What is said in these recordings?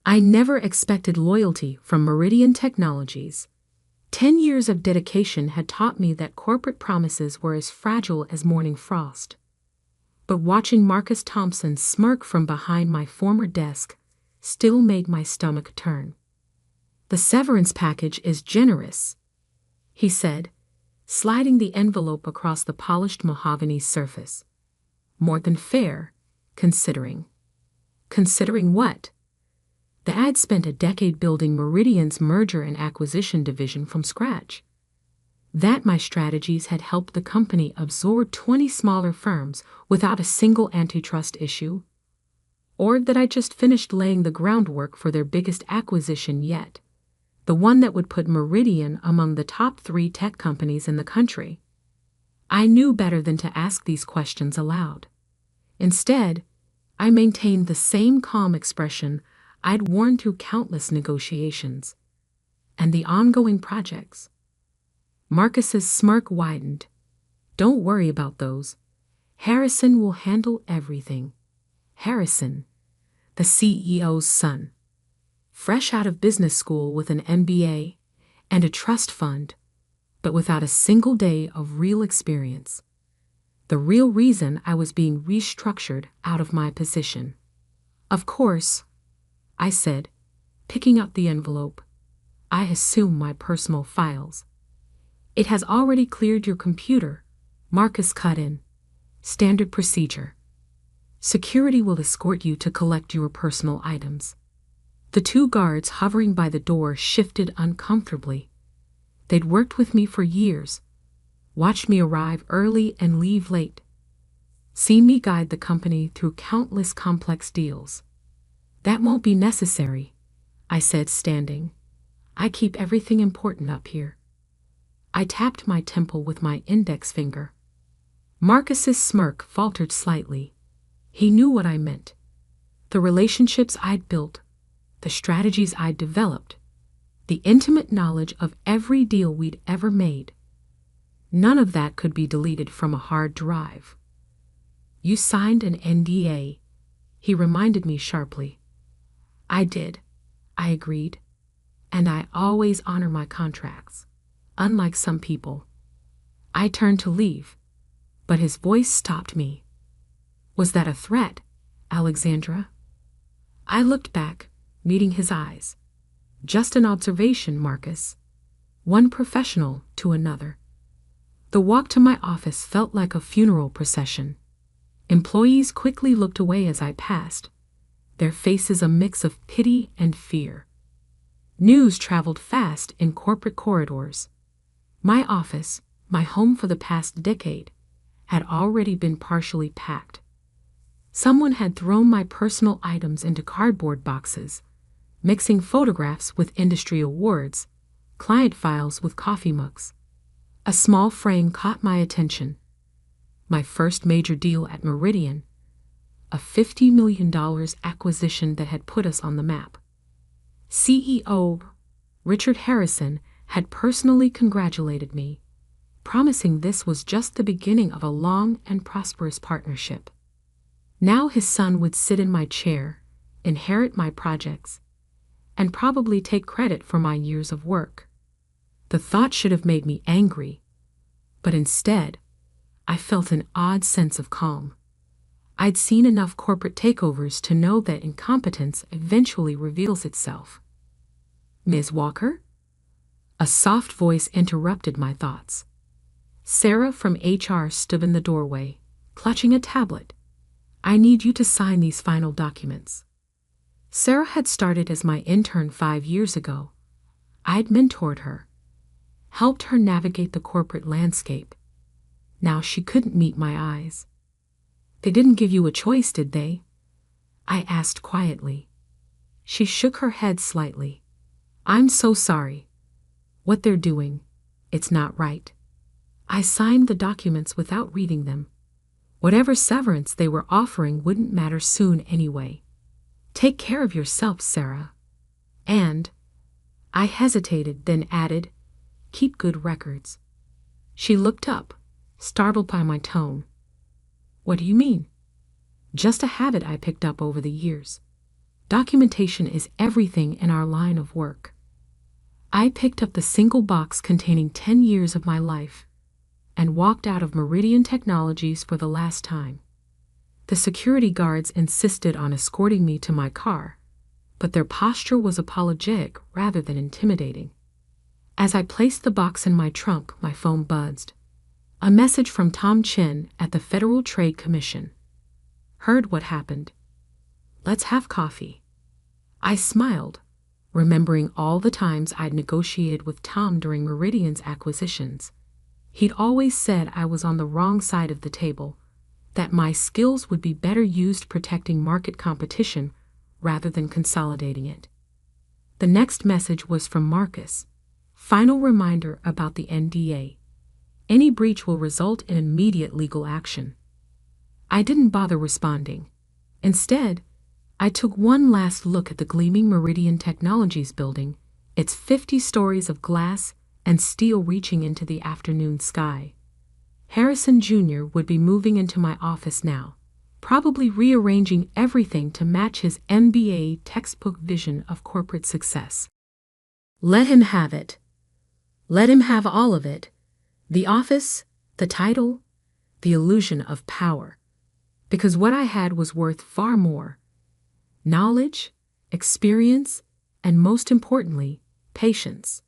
I never expected loyalty from Meridian Technologies. 10 years of dedication had taught me that corporate promises were as fragile as morning frost. But watching Marcus Thompson smirk from behind my former desk still made my stomach turn. "The severance package is generous," he said, sliding the envelope across the polished mahogany surface. "More than fair, considering." Considering what? The ad spent a decade building Meridian's merger and acquisition division from scratch. That my strategies had helped the company absorb 20 smaller firms without a single antitrust issue. Or that I just finished laying the groundwork for their biggest acquisition yet, the one that would put Meridian among the top 3 tech companies in the country. I knew better than to ask these questions aloud. Instead, I maintained the same calm expression I'd worn through countless negotiations. "And the ongoing projects?" Marcus's smirk widened. "Don't worry about those. Harrison will handle everything." Harrison, the CEO's son. Fresh out of business school with an MBA and a trust fund, but without a single day of real experience. The real reason I was being restructured out of my position. "Of course," I said, picking up the envelope. "I assume my personal files." "It has already cleared your computer," Marcus cut in. "Standard procedure. Security will escort you to collect your personal items." The 2 guards hovering by the door shifted uncomfortably. They'd worked with me for years, watched me arrive early and leave late, seen me guide the company through countless complex deals. "That won't be necessary," I said, standing. "I keep everything important up here." I tapped my temple with my index finger. Marcus's smirk faltered slightly. He knew what I meant. The relationships I'd built, the strategies I'd developed, the intimate knowledge of every deal we'd ever made. None of that could be deleted from a hard drive. "You signed an NDA," he reminded me sharply. "I did," I agreed. "And I always honor my contracts, unlike some people." I turned to leave, but his voice stopped me. "Was that a threat, Alexandra?" I looked back, meeting his eyes. "Just an observation, Marcus." One professional to another. The walk to my office felt like a funeral procession. Employees quickly looked away as I passed, their faces a mix of pity and fear. News traveled fast in corporate corridors. My office, my home for the past decade, had already been partially packed. Someone had thrown my personal items into cardboard boxes, mixing photographs with industry awards, client files with coffee mugs. A small frame caught my attention. My first major deal at Meridian, a $50 million acquisition that had put us on the map. CEO Richard Harrison had personally congratulated me, promising this was just the beginning of a long and prosperous partnership. Now his son would sit in my chair, inherit my projects, and probably take credit for my years of work. The thought should have made me angry, but instead, I felt an odd sense of calm. I'd seen enough corporate takeovers to know that incompetence eventually reveals itself. "Ms. Walker?" A soft voice interrupted my thoughts. Sarah from HR stood in the doorway, clutching a tablet. "I need you to sign these final documents." Sarah had started as my intern 5 years ago. I'd mentored her, helped her navigate the corporate landscape. Now she couldn't meet my eyes. "They didn't give you a choice, did they?" I asked quietly. She shook her head slightly. "I'm so sorry. What they're doing, it's not right." I signed the documents without reading them. Whatever severance they were offering wouldn't matter soon anyway. "Take care of yourself, Sarah. And," I hesitated, then added, "keep good records." She looked up, startled by my tone. "What do you mean?" "Just a habit I picked up over the years. Documentation is everything in our line of work. I picked up the single box containing 10 years of my life and walked out of Meridian Technologies for the last time. The security guards insisted on escorting me to my car, but their posture was apologetic rather than intimidating. As I placed the box in my trunk, my phone buzzed. A message from Tom Chen at the Federal Trade Commission. Heard what happened? Let's have coffee. I smiled, remembering all the times I'd negotiated with Tom during Meridian's acquisitions. He'd always said I was on the wrong side of the table, that my skills would be better used protecting market competition rather than consolidating it. The next message was from Marcus. Final reminder about the NDA. Any breach will result in immediate legal action. I didn't bother responding. Instead, I took one last look at the gleaming Meridian Technologies building, its 50 stories of glass and steel reaching into the afternoon sky. Harrison Jr. would be moving into my office now, probably rearranging everything to match his MBA textbook vision of corporate success. Let him have it. Let him have all of it. The office, the title, the illusion of power. Because what I had was worth far more. Knowledge, experience, and most importantly, patience.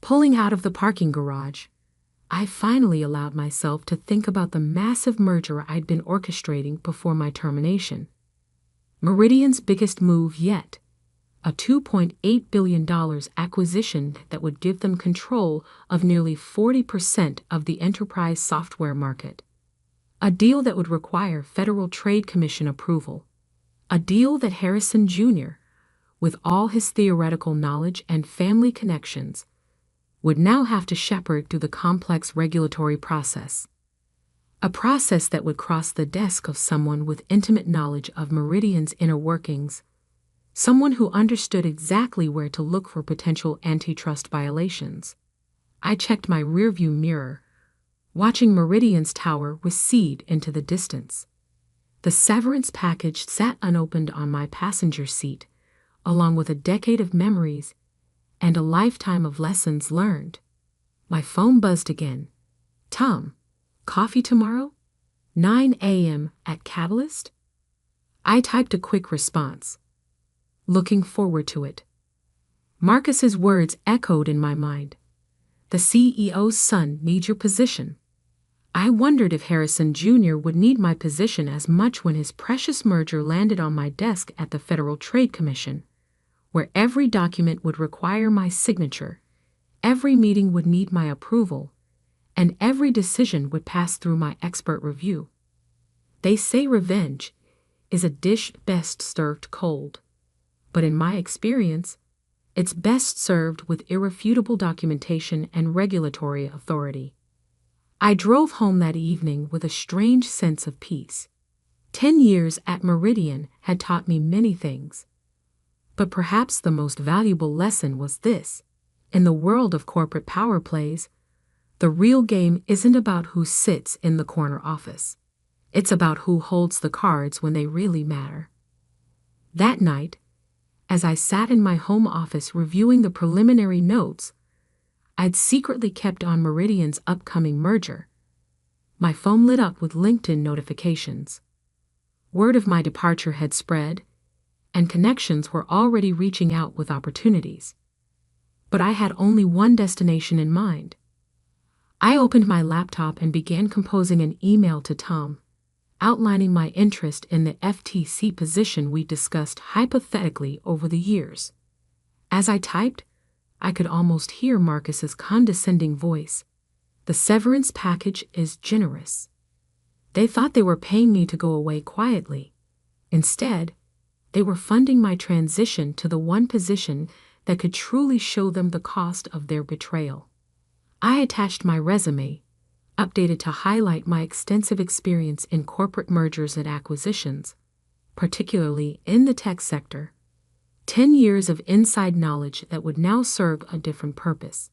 Pulling out of the parking garage, I finally allowed myself to think about the massive merger I'd been orchestrating before my termination. Meridian's biggest move yet, a $2.8 billion acquisition that would give them control of nearly 40% of the enterprise software market. A deal that would require Federal Trade Commission approval. A deal that Harrison Jr., with all his theoretical knowledge and family connections, would now have to shepherd through the complex regulatory process. A process that would cross the desk of someone with intimate knowledge of Meridian's inner workings, someone who understood exactly where to look for potential antitrust violations. I checked my rearview mirror, watching Meridian's tower recede into the distance. The severance package sat unopened on my passenger seat, along with a decade of memories and a lifetime of lessons learned. My phone buzzed again. Tom, coffee tomorrow? 9 a.m. at Catalyst? I typed a quick response. Looking forward to it. Marcus's words echoed in my mind. The CEO's son needs your position. I wondered if Harrison Jr. would need my position as much when his precious merger landed on my desk at the Federal Trade Commission, where every document would require my signature, every meeting would need my approval, and every decision would pass through my expert review. They say revenge is a dish best served cold, but in my experience, it's best served with irrefutable documentation and regulatory authority. I drove home that evening with a strange sense of peace. 10 years at Meridian had taught me many things. But perhaps the most valuable lesson was this. In the world of corporate power plays, the real game isn't about who sits in the corner office. It's about who holds the cards when they really matter. That night, as I sat in my home office reviewing the preliminary notes I'd secretly kept on Meridian's upcoming merger, my phone lit up with LinkedIn notifications. Word of my departure had spread, and connections were already reaching out with opportunities. But I had only one destination in mind. I opened my laptop and began composing an email to Tom, outlining my interest in the FTC position we discussed hypothetically over the years. As I typed, I could almost hear Marcus's condescending voice. The severance package is generous. They thought they were paying me to go away quietly. Instead, they were funding my transition to the one position that could truly show them the cost of their betrayal. I attached my resume, updated to highlight my extensive experience in corporate mergers and acquisitions, particularly in the tech sector. 10 years of inside knowledge that would now serve a different purpose.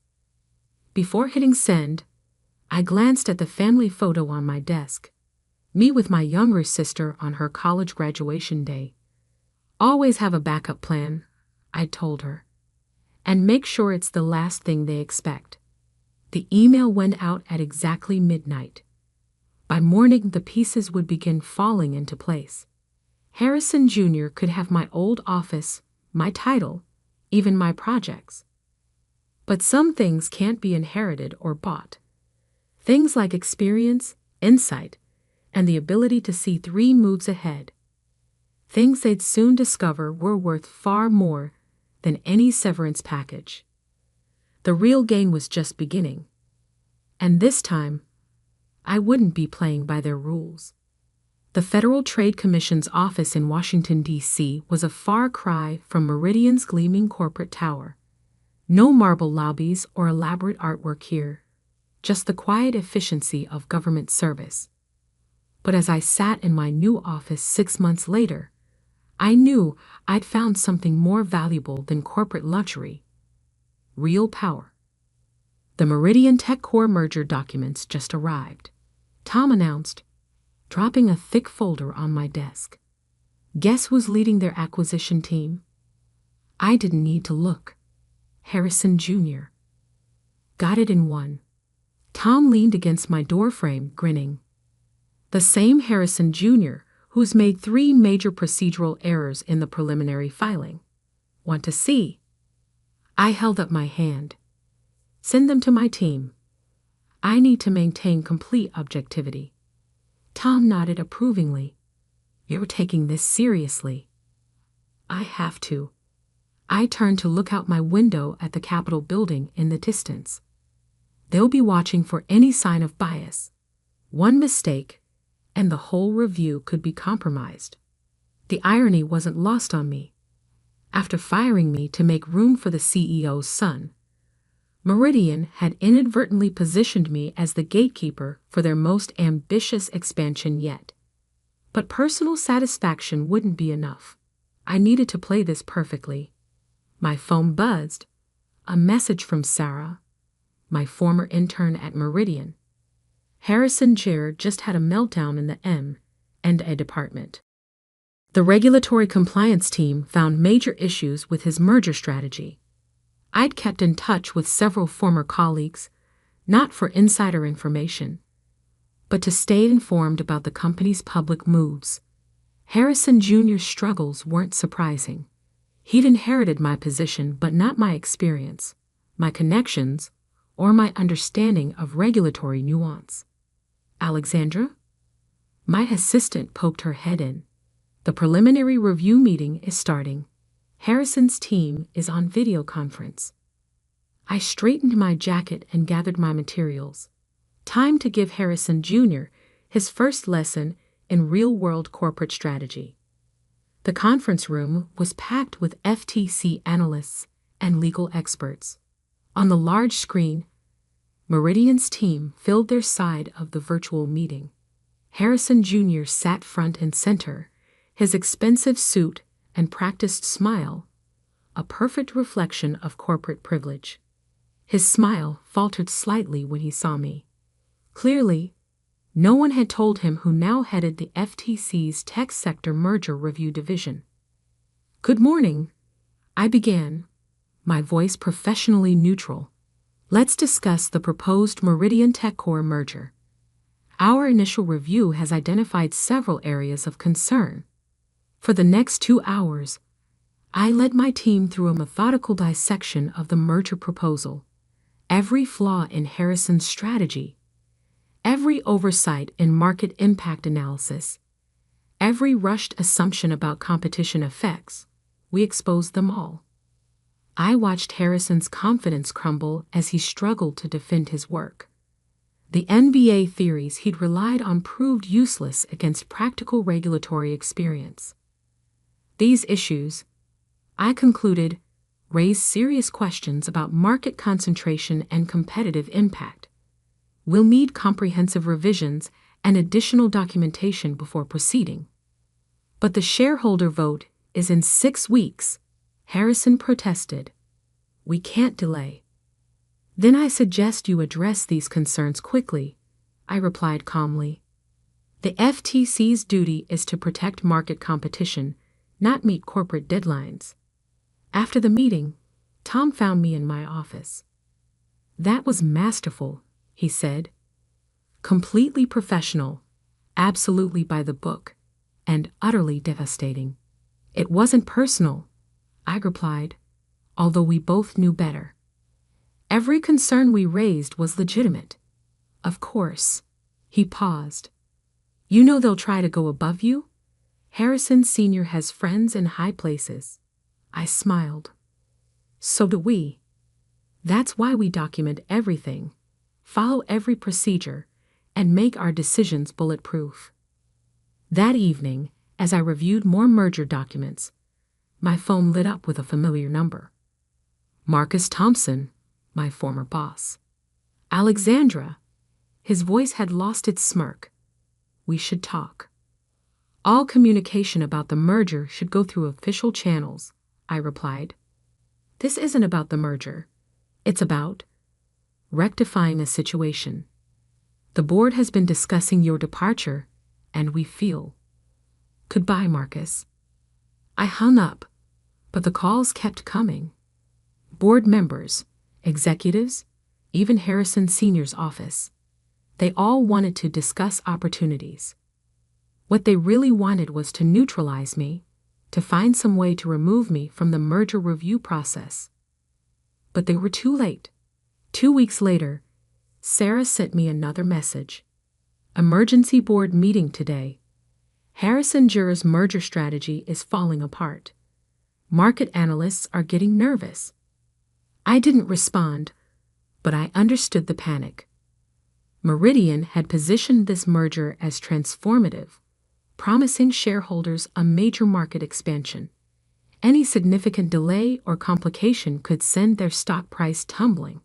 Before hitting send, I glanced at the family photo on my desk, me with my younger sister on her college graduation day. Always have a backup plan, I told her. And make sure it's the last thing they expect. The email went out at exactly midnight. By morning, the pieces would begin falling into place. Harrison Jr. could have my old office, my title, even my projects. But some things can't be inherited or bought. Things like experience, insight, and the ability to see 3 moves ahead. Things they'd soon discover were worth far more than any severance package. The real game was just beginning. And this time, I wouldn't be playing by their rules. The Federal Trade Commission's office in Washington, D.C. was a far cry from Meridian's gleaming corporate tower. No marble lobbies or elaborate artwork here, just the quiet efficiency of government service. But as I sat in my new office 6 months later, I knew I'd found something more valuable than corporate luxury: real power. The Meridian Tech Core merger documents just arrived, Tom announced, dropping a thick folder on my desk. Guess who's leading their acquisition team? I didn't need to look. Harrison Jr. Got it in one. Tom leaned against my doorframe, grinning. The same Harrison Jr. who's made 3 major procedural errors in the preliminary filing. Want to see? I held up my hand. Send them to my team. I need to maintain complete objectivity. Tom nodded approvingly. You're taking this seriously. I have to. I turned to look out my window at the Capitol building in the distance. They'll be watching for any sign of bias. One mistake, and the whole review could be compromised. The irony wasn't lost on me. After firing me to make room for the CEO's son, Meridian had inadvertently positioned me as the gatekeeper for their most ambitious expansion yet. But personal satisfaction wouldn't be enough. I needed to play this perfectly. My phone buzzed. A message from Sarah, my former intern at Meridian. Harrison Jr. just had a meltdown in the M&A department. The regulatory compliance team found major issues with his merger strategy. I'd kept in touch with several former colleagues, not for insider information, but to stay informed about the company's public moves. Harrison Jr.'s struggles weren't surprising. He'd inherited my position but not my experience, my connections, or my understanding of regulatory nuance. Alexandra? My assistant poked her head in. The preliminary review meeting is starting. Harrison's team is on video conference. I straightened my jacket and gathered my materials. Time to give Harrison Jr. his first lesson in real-world corporate strategy. The conference room was packed with FTC analysts and legal experts. On the large screen, Meridian's team filled their side of the virtual meeting. Harrison Jr. sat front and center, his expensive suit and practiced smile, a perfect reflection of corporate privilege. His smile faltered slightly when he saw me. Clearly, no one had told him who now headed the FTC's tech sector merger review division. Good morning, I began, my voice professionally neutral. Let's discuss the proposed Meridian Tech Core merger. Our initial review has identified several areas of concern. For the next 2 hours, I led my team through a methodical dissection of the merger proposal, every flaw in Harrison's strategy, every oversight in market impact analysis, every rushed assumption about competition effects. We exposed them all. I watched Harrison's confidence crumble as he struggled to defend his work. The NBA theories he'd relied on proved useless against practical regulatory experience. These issues, I concluded, raise serious questions about market concentration and competitive impact. We'll need comprehensive revisions and additional documentation before proceeding. But the shareholder vote is in 6 weeks, Harrison protested. We can't delay. Then I suggest you address these concerns quickly, I replied calmly. The FTC's duty is to protect market competition, not meet corporate deadlines. After the meeting, Tom found me in my office. "That was masterful," he said. "Completely professional, absolutely by the book, and utterly devastating." "It wasn't personal," I replied, although we both knew better. "Every concern we raised was legitimate." "Of course." He paused. "You know they'll try to go above you? Harrison Sr. has friends in high places." I smiled. "So do we. That's why we document everything, follow every procedure, and make our decisions bulletproof." That evening, as I reviewed more merger documents, my phone lit up with a familiar number. Marcus Thompson, my former boss. "Alexandra." His voice had lost its smirk. "We should talk." "All communication about the merger should go through official channels," I replied. "This isn't about the merger. It's about rectifying a situation. The board has been discussing your departure, and we feel." "Goodbye, Marcus." I hung up, but the calls kept coming. Board members, executives, even Harrison Sr.'s office. They all wanted to discuss opportunities. What they really wanted was to neutralize me, to find some way to remove me from the merger review process. But they were too late. 2 weeks later, Sarah sent me another message. "Emergency board meeting today. Harrison Jur's merger strategy is falling apart. Market analysts are getting nervous." I didn't respond, but I understood the panic. Meridian had positioned this merger as transformative, promising shareholders a major market expansion. Any significant delay or complication could send their stock price tumbling.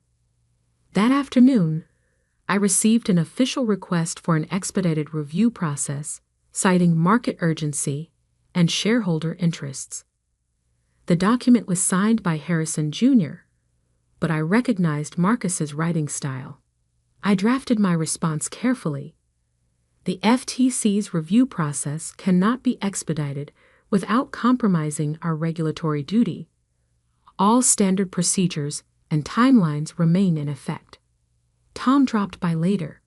That afternoon, I received an official request for an expedited review process, citing market urgency and shareholder interests. The document was signed by Harrison Jr., but I recognized Marcus's writing style. I drafted my response carefully. "The FTC's review process cannot be expedited without compromising our regulatory duty. All standard procedures and timelines remain in effect." Tom dropped by later.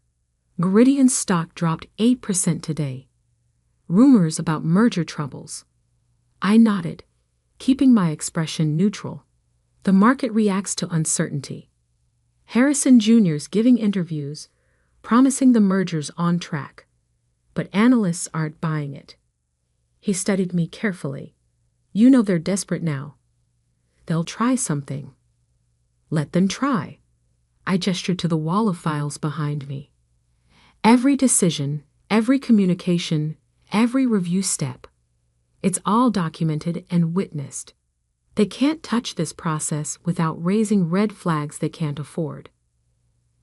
Meridian's stock dropped 8% today. Rumors about merger troubles. I nodded, keeping my expression neutral. The market reacts to uncertainty. Harrison Jr.'s giving interviews, promising the merger's on track, but analysts aren't buying it. He studied me carefully. "You know they're desperate now. They'll try something." "Let them try." I gestured to the wall of files behind me. Every decision, every communication, every review step. It's all documented and witnessed. They can't touch this process without raising red flags they can't afford.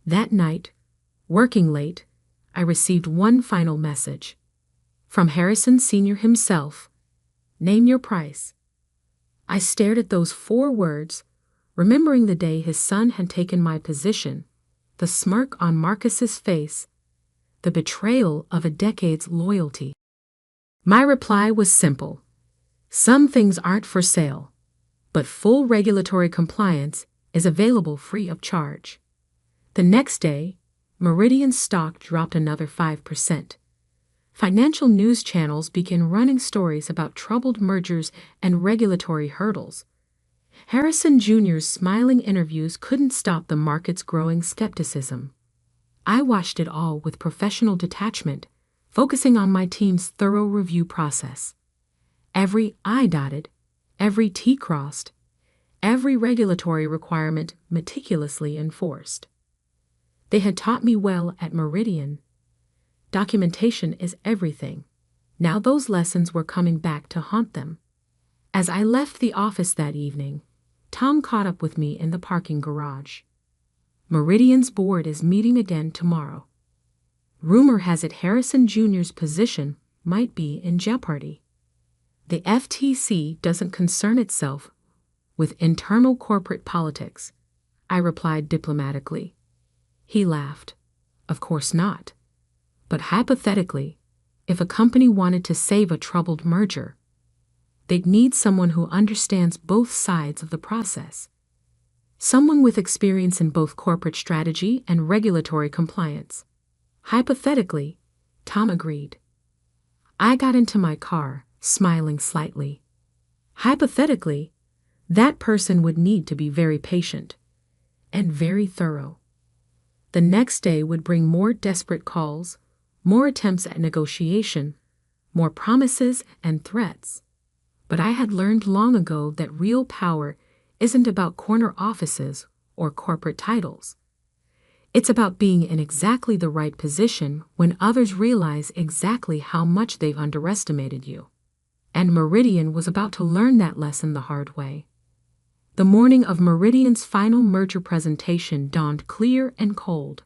That night, working late, I received one final message. From Harrison Sr. himself. "Name your price." I stared at those 4 words, remembering the day his son had taken my position, the smirk on Marcus's face, the betrayal of a decade's loyalty. My reply was simple. Some things aren't for sale, but full regulatory compliance is available free of charge. The next day, Meridian's stock dropped another 5%. Financial news channels began running stories about troubled mergers and regulatory hurdles. Harrison Jr.'s smiling interviews couldn't stop the market's growing skepticism. I watched it all with professional detachment, focusing on my team's thorough review process. Every I dotted, every T crossed, every regulatory requirement meticulously enforced. They had taught me well at Meridian. Documentation is everything. Now those lessons were coming back to haunt them. As I left the office that evening, Tom caught up with me in the parking garage. "Meridian's board is meeting again tomorrow. Rumor has it Harrison Jr.'s position might be in jeopardy. The FTC doesn't concern itself with internal corporate politics," I replied diplomatically. He laughed. "Of course not. But hypothetically, if a company wanted to save a troubled merger, they'd need someone who understands both sides of the process. Someone with experience in both corporate strategy and regulatory compliance. Hypothetically, Tom agreed. I got into my car, smiling slightly. Hypothetically, that person would need to be very patient and very thorough. The next day would bring more desperate calls, more attempts at negotiation, more promises and threats. But I had learned long ago that real power isn't about corner offices or corporate titles. It's about being in exactly the right position when others realize exactly how much they've underestimated you. And Meridian was about to learn that lesson the hard way. The morning of Meridian's final merger presentation dawned clear and cold.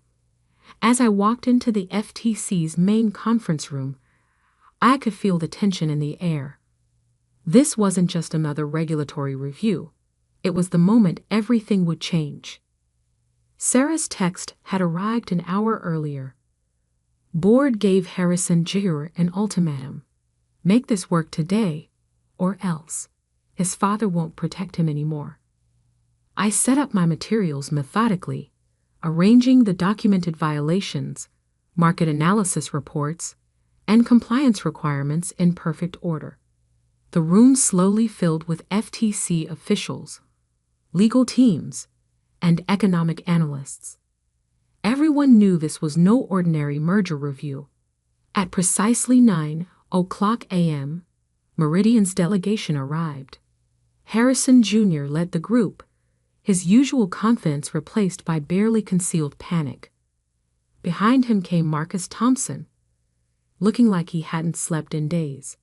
As I walked into the FTC's main conference room, I could feel the tension in the air. This wasn't just another regulatory review. It was the moment everything would change. Sarah's text had arrived an hour earlier. Board gave Harrison Jr. an ultimatum. Make this work today, or else. His father won't protect him anymore. I set up my materials methodically, arranging the documented violations, market analysis reports, and compliance requirements in perfect order. The room slowly filled with FTC officials, legal teams, and economic analysts. Everyone knew this was no ordinary merger review. At precisely 9:00 a.m., Meridian's delegation arrived. Harrison Jr. led the group, his usual confidence replaced by barely concealed panic. Behind him came Marcus Thompson, looking like he hadn't slept in days.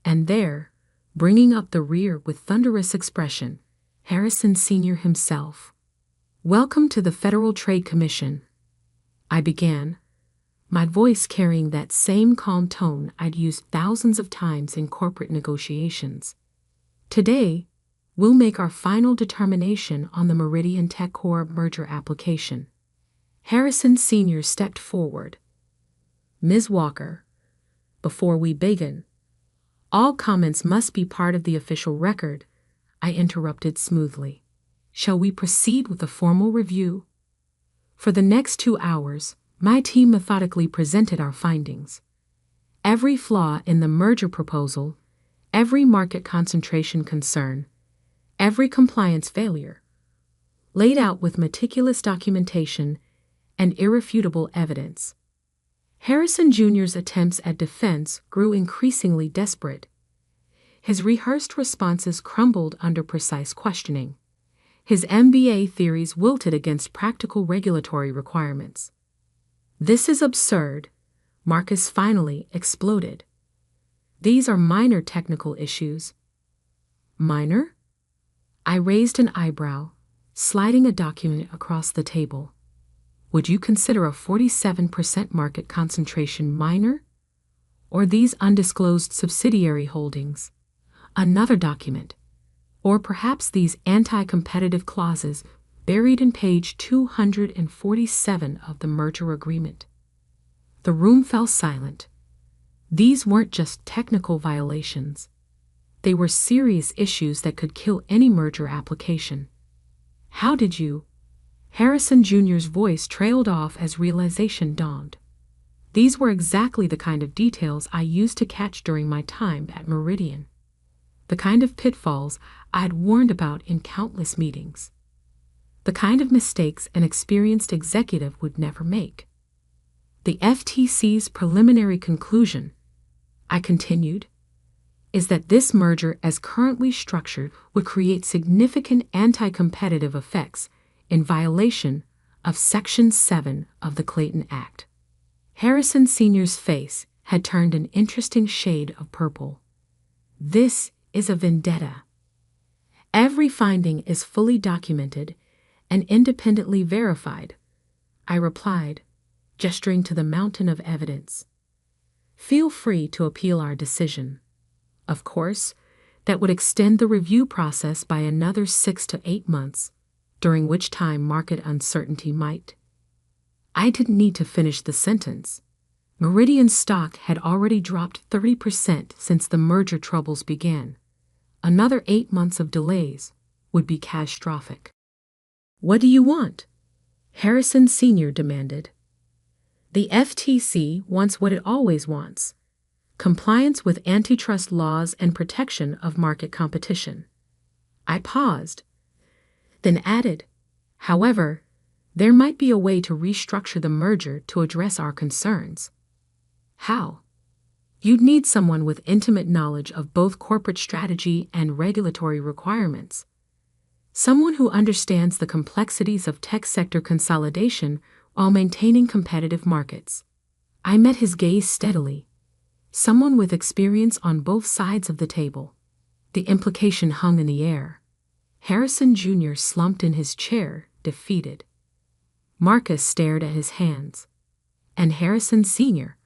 And there, bringing up the rear with thunderous expression, Harrison Sr. himself. Welcome to the Federal Trade Commission, I began, my voice carrying that same calm tone I'd used thousands of times in corporate negotiations. Today, we'll make our final determination on the Meridian TechCorp merger application. Harrison Sr. stepped forward. Ms. Walker, before we begin, all comments must be part of the official record, I interrupted smoothly. Shall we proceed with a formal review? For the next 2 hours, my team methodically presented our findings. Every flaw in the merger proposal, every market concentration concern, every compliance failure, laid out with meticulous documentation and irrefutable evidence. Harrison Jr.'s attempts at defense grew increasingly desperate. His rehearsed responses crumbled under precise questioning. His MBA theories wilted against practical regulatory requirements. This is absurd, Marcus finally exploded. These are minor technical issues. Minor? I raised an eyebrow, sliding a document across the table. Would you consider a 47% market concentration minor? Or these undisclosed subsidiary holdings? Another document. Or perhaps these anti-competitive clauses buried in page 247 of the merger agreement. The room fell silent. These weren't just technical violations. They were serious issues that could kill any merger application. How did you? Harrison Jr.'s voice trailed off as realization dawned. These were exactly the kind of details I used to catch during my time at Meridian. The kind of pitfalls I'd warned about in countless meetings. The kind of mistakes an experienced executive would never make. The FTC's preliminary conclusion, I continued, is that this merger as currently structured would create significant anti-competitive effects in violation of Section 7 of the Clayton Act. Harrison Sr.'s face had turned an interesting shade of purple. This is a vendetta. Every finding is fully documented and independently verified, I replied, gesturing to the mountain of evidence. Feel free to appeal our decision. Of course, that would extend the review process by another 6 to 8 months, during which time market uncertainty might. I didn't need to finish the sentence. Meridian's stock had already dropped 30% since the merger troubles began. Another 8 months of delays would be catastrophic. "What do you want?" Harrison Sr. demanded. "The FTC wants what it always wants: compliance with antitrust laws and protection of market competition." I paused, then added, "However, there might be a way to restructure the merger to address our concerns." "How?" "You'd need someone with intimate knowledge of both corporate strategy and regulatory requirements. Someone who understands the complexities of tech sector consolidation while maintaining competitive markets." I met his gaze steadily. Someone with experience on both sides of the table. The implication hung in the air. Harrison Jr. slumped in his chair, defeated. Marcus stared at his hands. And Harrison Sr.,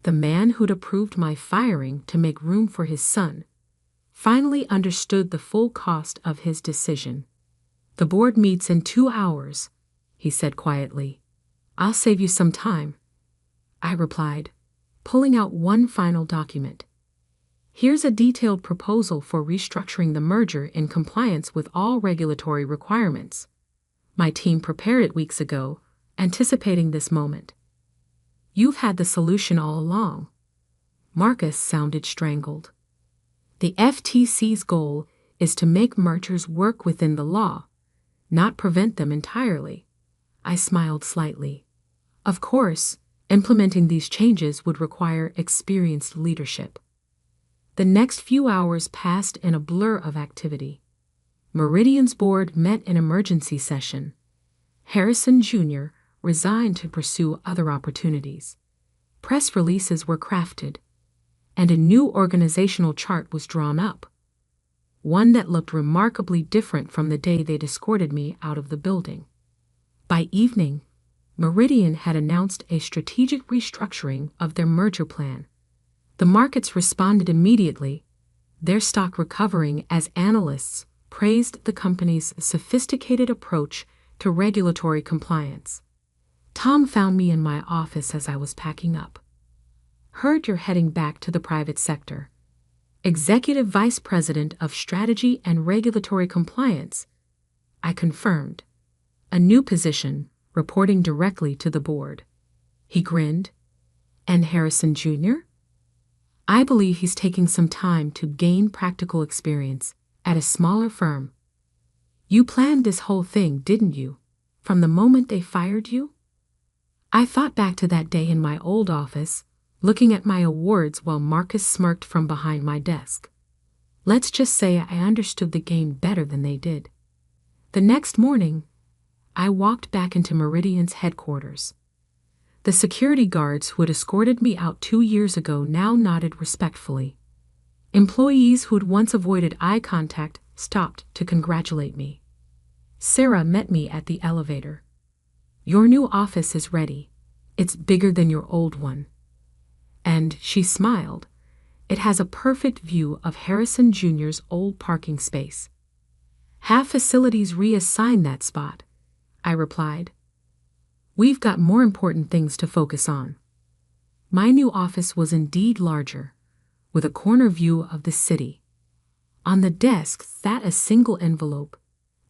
the man who'd approved my firing to make room for his son, finally understood the full cost of his decision. "The board meets in 2 hours," he said quietly. "I'll save you some time," I replied, pulling out one final document. "Here's a detailed proposal for restructuring the merger in compliance with all regulatory requirements. My team prepared it weeks ago, anticipating this moment." "You've had the solution all along." Marcus sounded strangled. "The FTC's goal is to make mergers work within the law, not prevent them entirely." I smiled slightly. Of course, implementing these changes would require experienced leadership. The next few hours passed in a blur of activity. Meridian's board met in emergency session. Harrison Jr. resigned to pursue other opportunities. Press releases were crafted, and a new organizational chart was drawn up, one that looked remarkably different from the day they'd escorted me out of the building. By evening, Meridian had announced a strategic restructuring of their merger plan. The markets responded immediately, their stock recovering as analysts praised the company's sophisticated approach to regulatory compliance. Tom found me in my office as I was packing up. "Heard you're heading back to the private sector. Executive Vice President of Strategy and Regulatory Compliance," I confirmed. "A new position, reporting directly to the board." He grinned. "And Harrison Jr.?" "I believe he's taking some time to gain practical experience at a smaller firm." "You planned this whole thing, didn't you? From the moment they fired you?" I thought back to that day in my old office, looking at my awards while Marcus smirked from behind my desk. Let's just say I understood the game better than they did. The next morning, I walked back into Meridian's headquarters. The security guards who had escorted me out 2 years ago now nodded respectfully. Employees who had once avoided eye contact stopped to congratulate me. Sarah met me at the elevator. "Your new office is ready. It's bigger than your old one." And she smiled. "It has a perfect view of Harrison Jr.'s old parking space." "Have facilities reassigned that spot," I replied. "We've got more important things to focus on." My new office was indeed larger, with a corner view of the city. On the desk sat a single envelope,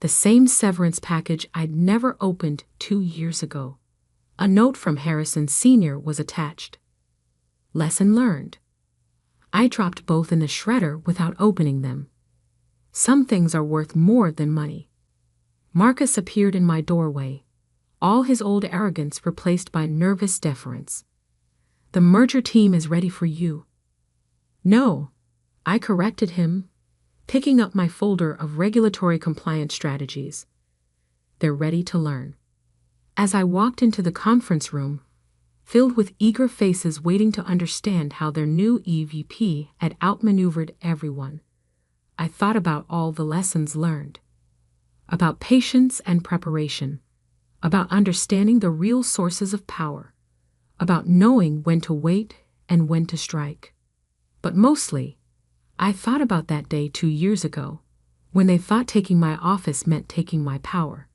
the same severance package I'd never opened 2 years ago. A note from Harrison Sr. was attached. Lesson learned. I dropped both in the shredder without opening them. Some things are worth more than money. Marcus appeared in my doorway, all his old arrogance replaced by nervous deference. "The merger team is ready for you." "No," I corrected him, picking up my folder of regulatory compliance strategies. "They're ready to learn." As I walked into the conference room, filled with eager faces waiting to understand how their new EVP had outmaneuvered everyone, I thought about all the lessons learned. About patience and preparation, about understanding the real sources of power, about knowing when to wait and when to strike. But mostly, I thought about that day 2 years ago, when they thought taking my office meant taking my power.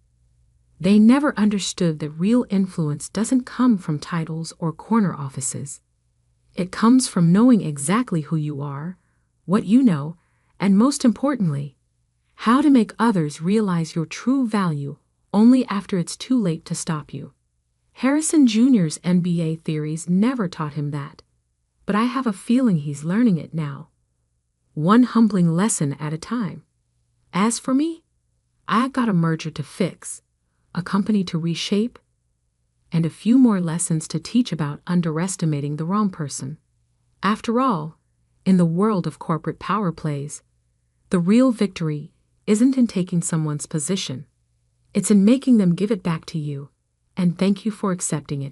They never understood that real influence doesn't come from titles or corner offices. It comes from knowing exactly who you are, what you know, And most importantly, how to make others realize your true value only after it's too late to stop you. Harrison Jr.'s MBA theories never taught him that, but I have a feeling he's learning it now. One humbling lesson at a time. As for me, I got a merger to fix, a company to reshape, and a few more lessons to teach about underestimating the wrong person. After all, in the world of corporate power plays, the real victory isn't in taking someone's position. It's in making them give it back to you, and thank you for accepting it.